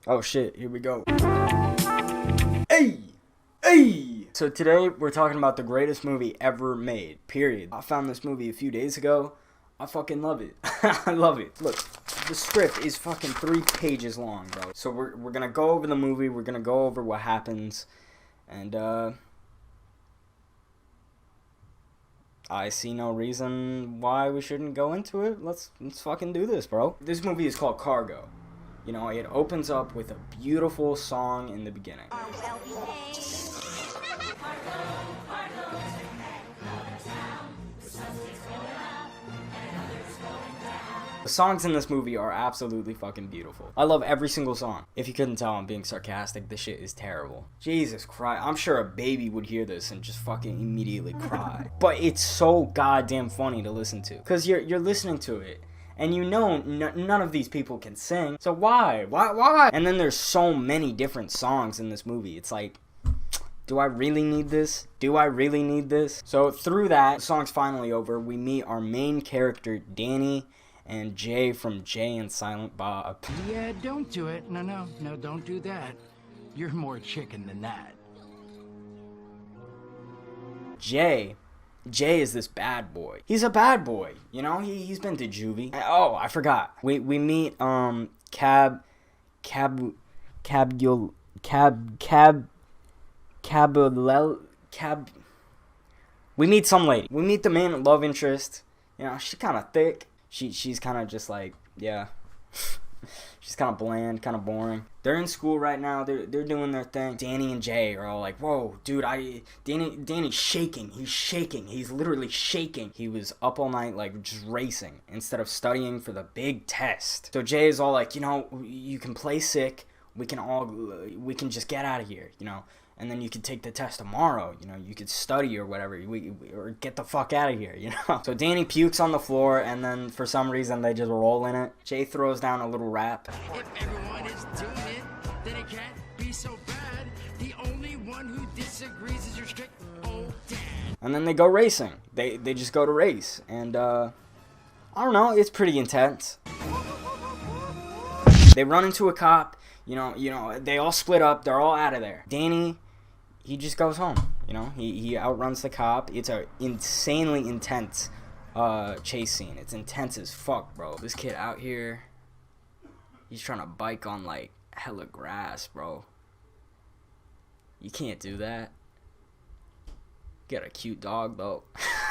Oh shit, here we go. Hey! Hey! So today we're talking about the greatest movie ever made, period. I found this movie a few days ago. I fucking love it. I love it. Look, the script is fucking 3 pages long, bro. So we're gonna go over the movie, we're gonna go over what happens, and I see no reason why we shouldn't go into it. Let's fucking do this, bro. This movie is called Cargo. You know, it opens up with a beautiful song in the beginning. The songs in this movie are absolutely fucking beautiful. I love every single song. If you couldn't tell, I'm being sarcastic. This shit is terrible. Jesus Christ. I'm sure a baby would hear this and just fucking immediately cry. But it's so goddamn funny to listen to. Because you're listening to it. And you know none of these people can sing. So why? Why? And then there's so many different songs in this movie. It's like, do I really need this? Do I really need this? So through that, the song's finally over. We meet our main character, Danny, and Jay from Jay and Silent Bob. Yeah, don't do it. No, don't do that. You're more chicken than that. Jay is this bad boy. He's a bad boy, you know. He's been to juvie. Oh, I forgot. We meet We meet some lady. We meet the main love interest. You know, she's kind of thick. She's kind of just like, yeah. She's kind of bland, kind of boring. They're in school right now. They're doing their thing. Danny and Jay are all like, whoa, dude, Danny's shaking. He's shaking. He's literally shaking. He was up all night, like, just racing instead of studying for the big test. So Jay is all like, you know, you can play sick. We can just get out of here, you know. And then you could take the test tomorrow, you know, you could study or whatever, or get the fuck out of here, you know. So Danny pukes on the floor, and then for some reason they just roll in it. Jay throws down a little rap. If everyone is doing it, then it can't be so bad. The only one who disagrees is your strict old dad. And then they go racing. They just go to race, and I don't know, it's pretty intense. They run into a cop, you know, they all split up, they're all out of there. Danny, he just goes home, you know, he outruns the cop. It's a insanely intense chase scene. It's intense as fuck, bro. This kid out here, he's trying to bike on like hella grass, bro. You can't do that. Get a cute dog though.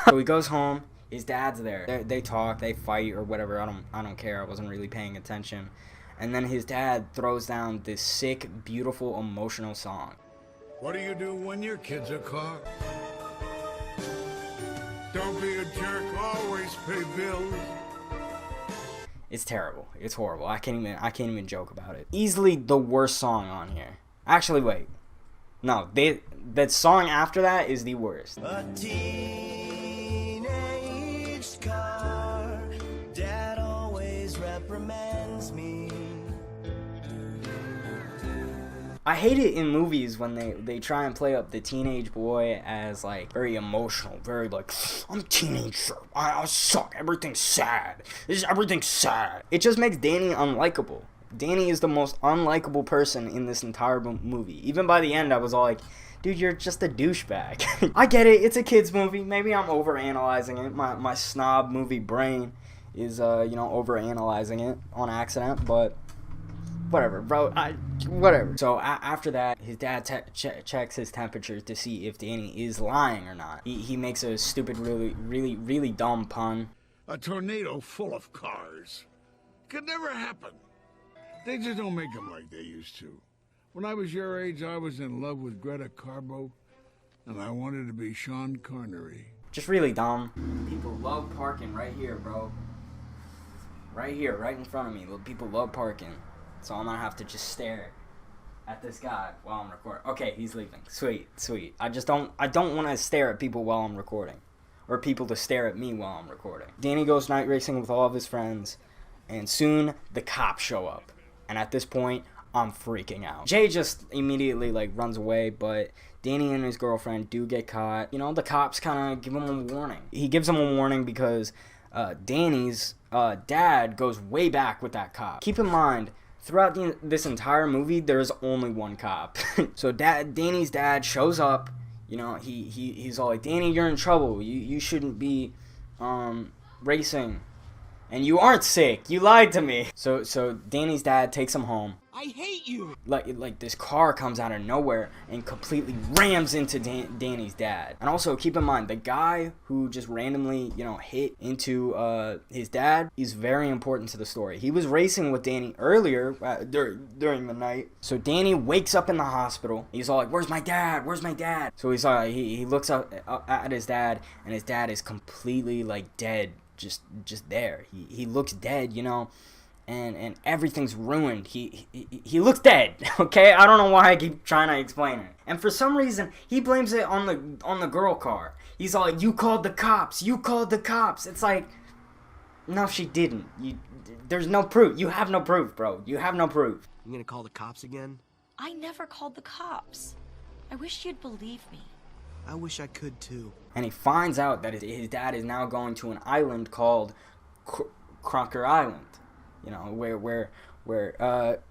So he goes home, his dad's there. They talk, they fight or whatever. I don't care. I wasn't really paying attention. And then his dad throws down this sick, beautiful, emotional song. What do you do when your kids are caught? Don't be a jerk, always pay bills. It's terrible. It's horrible. I can't even joke about it. Easily the worst song on here. Actually, wait. No, that song after that is the worst. A teenage scar, Dad always reprimands me. I hate it in movies when they try and play up the teenage boy as like very emotional, very like, I'm a teenager, I suck, everything's sad, everything's sad. It just makes Danny unlikable. Danny is the most unlikable person in this entire movie. Even by the end, I was all like, dude, you're just a douchebag. I get it, it's a kid's movie. Maybe I'm overanalyzing it. My snob movie brain is, overanalyzing it on accident, but whatever, bro. Whatever. So after that, his dad checks his temperature to see if Danny is lying or not. He makes a stupid, really dumb pun. A tornado full of cars. Could never happen. They just don't make them like they used to. When I was your age, I was in love with Greta Garbo, and I wanted to be Sean Connery. Just really dumb. People love parking right here, bro. Right here, right in front of me. People love parking. So I'm gonna have to just stare at this guy while I'm recording. Okay, he's leaving. Sweet. I don't want to stare at people while I'm recording. Or people to stare at me while I'm recording. Danny goes night racing with all of his friends, and soon the cops show up. And at this point, I'm freaking out. Jay just immediately like runs away, but Danny and his girlfriend do get caught. You know, the cops kind of give him a warning. He gives him a warning because Danny's dad goes way back with that cop. Keep in mind, throughout this entire movie, there's only one cop. So Danny's dad shows up. You know, he's all like, Danny, you're in trouble. You shouldn't be racing. And you aren't sick. You lied to me. So Danny's dad takes him home. I hate you. Like this car comes out of nowhere and completely rams into Danny's dad. And also keep in mind, the guy who just randomly, you know, hit into his dad is very important to the story. He was racing with Danny earlier during the night. So Danny wakes up in the hospital. He's all like, "Where's my dad? Where's my dad?" So he looks up at his dad, and his dad is completely like dead, just there. He looks dead, you know. And everything's ruined. He looks dead. Okay, I don't know why I keep trying to explain it. And for some reason, he blames it on the girl car. He's all like, "You called the cops. You called the cops." It's like, no, she didn't. There's no proof. You have no proof, bro. You have no proof. You gonna call the cops again? I never called the cops. I wish you'd believe me. I wish I could too. And he finds out that his dad is now going to an island called Conker Island. You know, where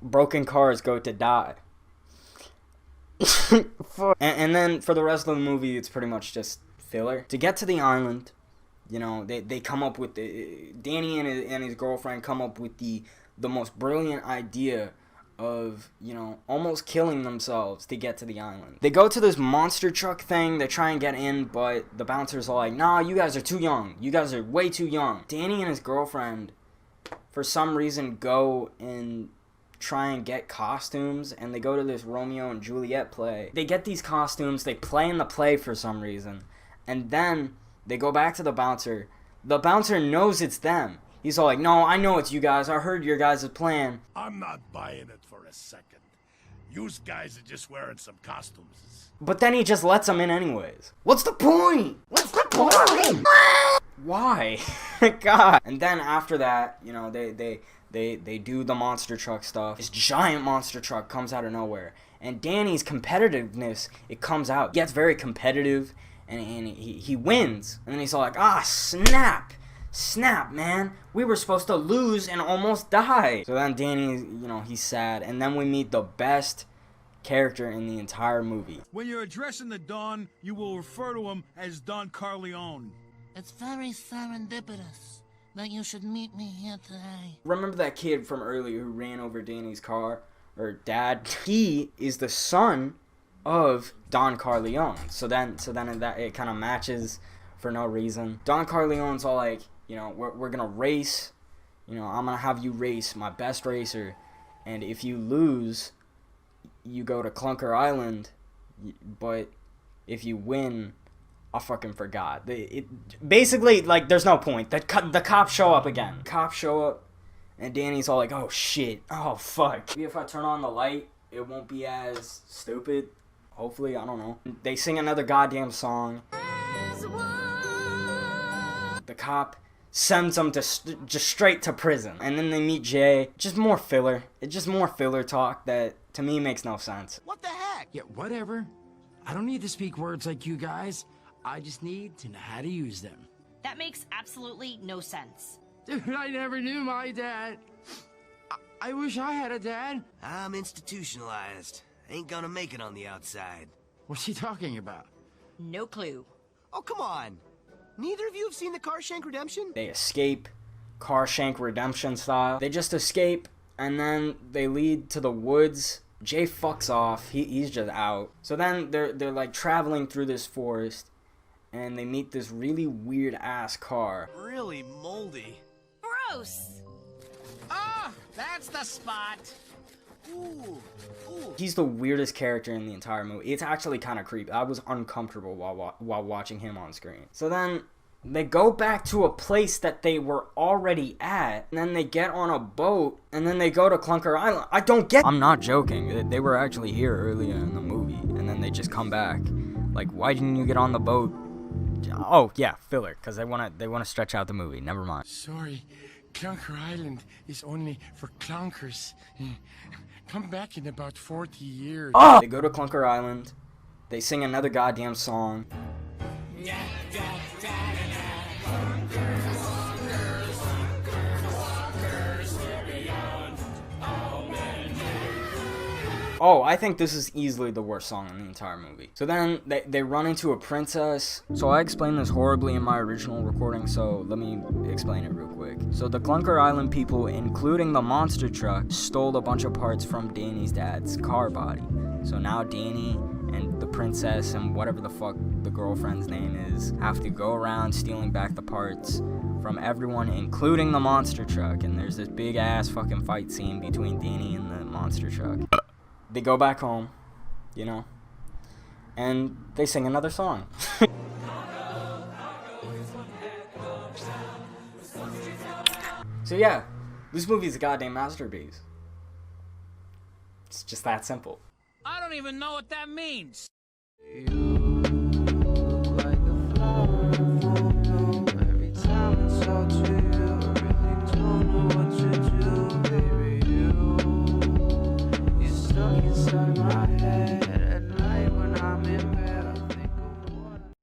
broken cars go to die. and then for the rest of the movie, it's pretty much just filler. To get to the island, you know, they come up with Danny and his girlfriend come up with the most brilliant idea of, you know, almost killing themselves to get to the island. They go to this monster truck thing, they try and get in, but the bouncers are like, "Nah, you guys are too young. You guys are way too young." Danny and his girlfriend, for some reason, go and try and get costumes, and they go to this Romeo and Juliet play. They get these costumes, they play in the play for some reason, and then they go back to the bouncer. The bouncer knows it's them. He's all like, "No, I know it's you guys. I heard your guys' plan." I'm not buying it for a second. Yous guys are just wearing some costumes. But then he just lets them in anyways. What's the point? What's the point? Why? God. And then after that, you know, they do the monster truck stuff. This giant monster truck comes out of nowhere. And Danny's competitiveness, it comes out. He gets very competitive, and he wins. And then he's all like, "Ah, snap. Snap, man. We were supposed to lose and almost die." So then Danny, you know, he's sad. And then we meet the best character in the entire movie. When you're addressing the Don, you will refer to him as Don Corleone. It's very serendipitous that you should meet me here today. Remember that kid from earlier who ran over Danny's car? Or dad? He is the son of Don Corleone. So then it kind of matches for no reason. Don Corleone's all like, you know, we're gonna race. You know, I'm gonna have you race my best racer. And if you lose, you go to Clunker Island. But if you win, I fucking forgot. Basically, like, there's no point. The cops show up again. Cops show up, and Danny's all like, "Oh, shit. Oh, fuck. Maybe if I turn on the light, it won't be as stupid. Hopefully, I don't know." They sing another goddamn song. The cop sends them to just straight to prison. And then they meet Jay. Just more filler. It's just more filler talk that, to me, makes no sense. What the heck? Yeah, whatever. I don't need to speak words like you guys. I just need to know how to use them. That makes absolutely no sense. Dude, I never knew my dad. I wish I had a dad. I'm institutionalized. Ain't gonna make it on the outside. What's he talking about? No clue. Oh, come on. Neither of you have seen the Carshank Redemption? They escape, Carshank Redemption style. They just escape, and then they lead to the woods. Jay fucks off. He's just out. So then they're like traveling through this forest, and they meet this really weird ass car. Really moldy. Gross! Ah, that's the spot. Ooh. He's the weirdest character in the entire movie. It's actually kind of creepy. I was uncomfortable while watching him on screen. So then they go back to a place that they were already at, and then they get on a boat, and then they go to Clunker Island. I don't get. I'm not joking. They were actually here earlier in the movie, and then they just come back. Like, why didn't you get on the boat? Oh yeah, filler, because they wanna stretch out the movie. Never mind. Sorry, Clunker Island is only for clunkers. Come back in about 40 years. Oh! They go to Clunker Island. They sing another goddamn song. Oh, I think this is easily the worst song in the entire movie. So then they run into a princess. So I explained this horribly in my original recording, so let me explain it real quick. So the Clunker Island people, including the monster truck, stole a bunch of parts from Danny's dad's car body. So now Danny and the princess and whatever the fuck the girlfriend's name is have to go around stealing back the parts from everyone, including the monster truck. And there's this big ass fucking fight scene between Danny and the monster truck. They go back home, you know, and they sing another song. So yeah, this movie is a goddamn masterpiece. It's just that simple. I don't even know what that means. Inside my head